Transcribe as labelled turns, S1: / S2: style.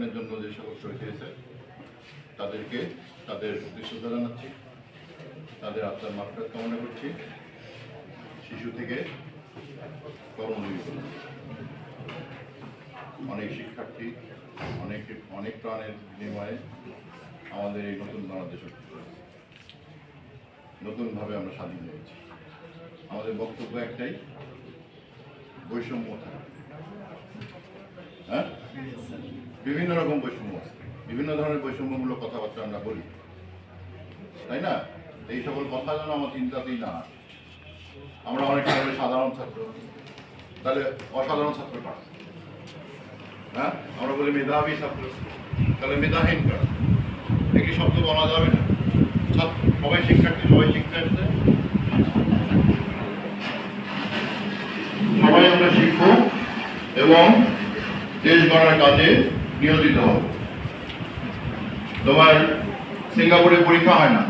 S1: অবদানের জন্য যে সকল শহীদ হয়েছে তাদেরকে তাদের প্রতি শ্রদ্ধা জানাচ্ছি, তাদের আত্মার মাগফিরাত কামনা করছি। শিশু থেকে কর্মজীবী পর্যন্ত অনেক শিক্ষার্থী অনেক প্রাণের বিনিময়ে আমাদের এই নতুন বাংলাদেশ নতুনভাবে আমরা স্বাধীন হয়েছি। আমাদের বক্তব্য একটাই, বৈষম্য থাকে। হ্যাঁ, বিভিন্ন রকম বৈষম্য আছে, বিভিন্ন ধরনের বৈষম্যমূলক কথাবার্তা আমরা বলি, তাই না? এই সকল কথা যেন আমার চিন্তাতেই না আসে। আমরা অনেক সময় সাধারণ ছাত্র, তাহলে অসাধারণ ছাত্র কারা? হ্যাঁ, আমরা বলি মেধাবী ছাত্র, তাহলে মেধাহীন কারা? একই শব্দ বলা যাবে না। সবাই শিক্ষার্থী, সবাই শিক্ষা আসছে, সবাই আমরা শিক্ষক এবং দেশ গড়ার কাজে নিয়োজিত হব। তোমার সিঙ্গাপুরে পরীক্ষা হয় না,